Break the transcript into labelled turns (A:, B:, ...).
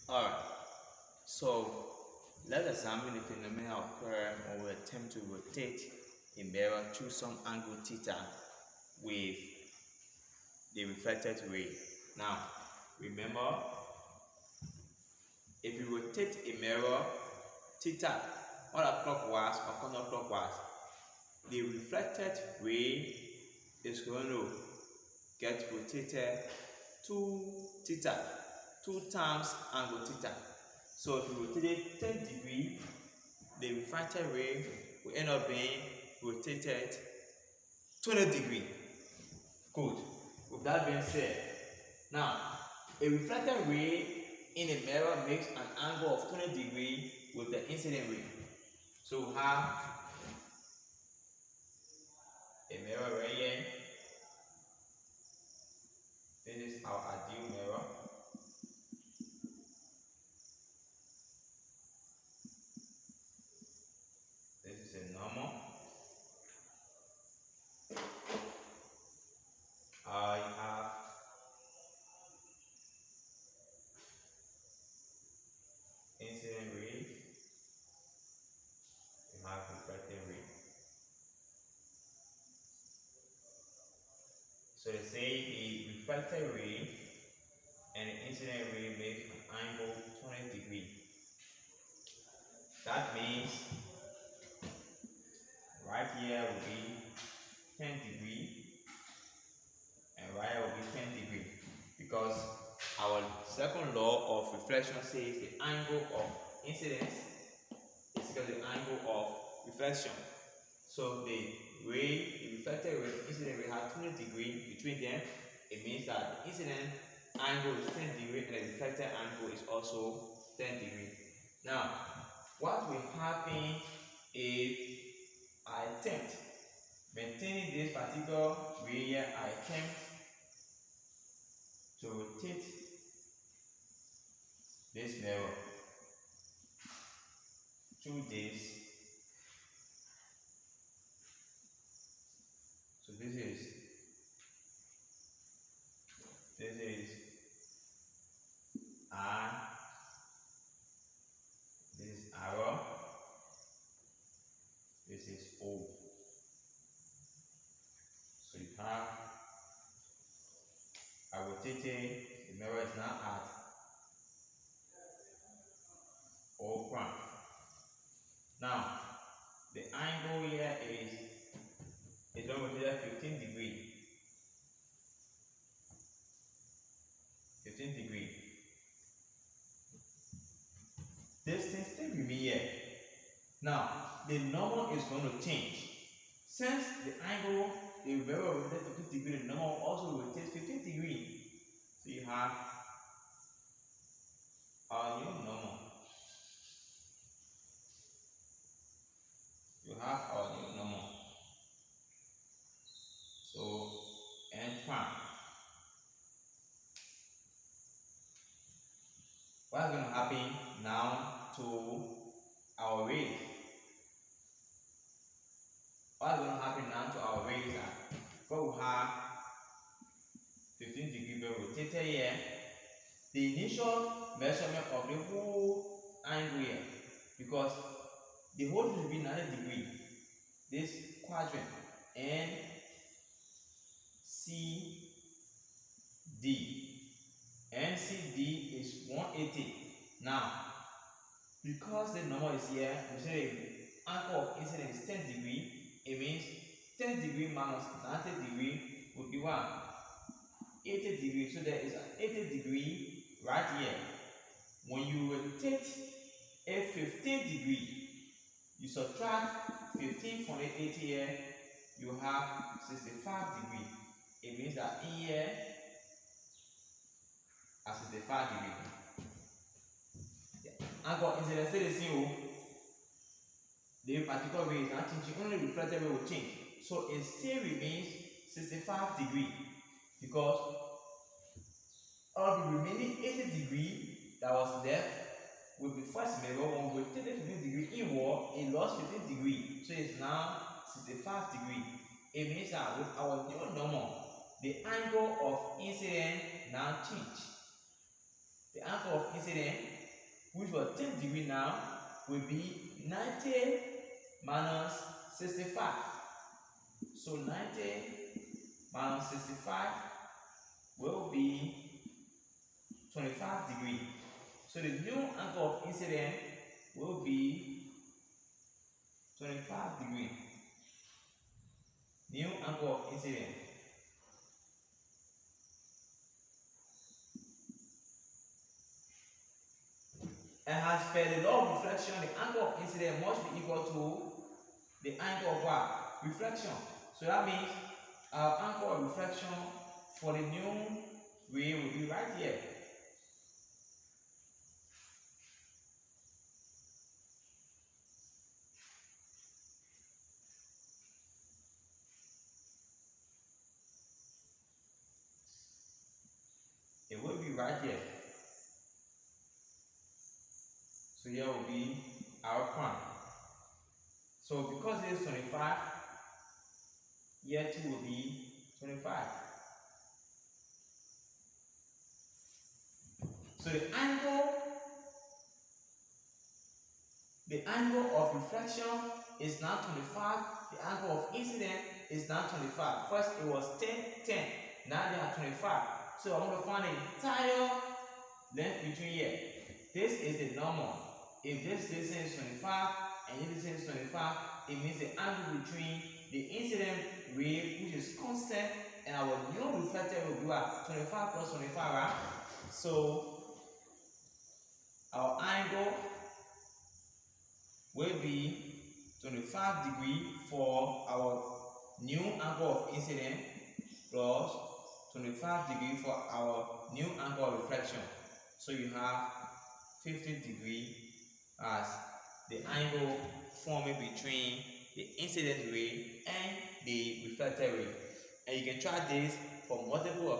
A: Alright, so let's examine the phenomena occur when we attempt to rotate a mirror through some angle theta with the reflected ray. Now, remember, if you rotate a mirror theta, whether clockwise or counterclockwise, the reflected ray is going to get rotated 2 theta, 2 times angle theta. So if you rotate it 10 degrees, the refracted ray will end up being rotated 20 degrees. Good. With that being said, now a reflected ray in a mirror makes an angle of 20 degrees with the incident ray. So we have a mirror right here. This is our ideal mirror. This is a normal. I have incident ray. We have reflected ray. So they say a reflected ray and an incident ray makes an angle 20 degrees. That means right here will be 10 degrees and right here will be 10 degrees, because our second law of reflection says the angle of incidence is equal to the angle of reflection. So the reflected ray, the incident ray have 20 degrees between them. It means that the incident angle is 10 degrees and the reflected angle is also 10 degrees. Now, what will happen if I attempt maintaining this particular ray here? I attempt to rotate this mirror through this. So this is R, this is arrow, this is O. So you have I rotating, the mirror is now at O prime. Now the angle here is going to rotate 15 degrees. 15 degrees. This thing still with me here. Now the normal is going to change. Since the angle, the mirror rotates 15 degrees, the normal also rotates 15 degrees. So you have our new normal. You have our new normal. So N prime. What's going to happen now to our rays? What's going to happen now to our rays? But we have 15 degrees rotated here. The initial measurement of the whole angle here, because the whole thing will be 90 degrees. This quadrant N C D. NCD is 180. Now, because the number is here, we say the angle of incidence is 10 degrees. It means 10 degrees minus 90 degrees would be what? 80 degrees. So there is an 80 degree right here. When you rotate a 15 degree, you subtract 15 from the 80 here, you have 65 degrees. It means that in here, at 65 degrees. Angle of incidence stay the same. The particular ray is not changing, only reflected ray will change. So it still remains 65 degrees, because all the remaining 80 degrees that was left with the first mirror, when we rotated 15 degrees inward, it lost 15 degrees. So it's now 65 degrees. It means that with our new normal, the angle of incidence now change. The angle of incidence which was 10 degree now, will be 90 minus 65. So 90 minus 65 will be 25 degree. So the new angle of incidence will be 25 degree. New angle of incidence. And as per the law of reflection, the angle of incidence must be equal to the angle of what? Reflection. So that means our angle of reflection for the new ray will be right here. It will be right here. So here will be our point. So because it is 25, here 2 will be 25. So the angle of reflection is now 25. The angle of incidence is now 25. First it was 10, 10. Now they are 25. So I want to find the entire length between here. This is the normal. If this distance is 25 and this distance is 25, it means the angle between the incident ray, which is constant, and our new reflected will be what? 25 plus 25, right? So our angle will be 25 degree for our new angle of incidence plus 25 degree for our new angle of reflection. So you have 50 degree as the angle forming between the incident ray and the reflected ray. And you can try this for multiple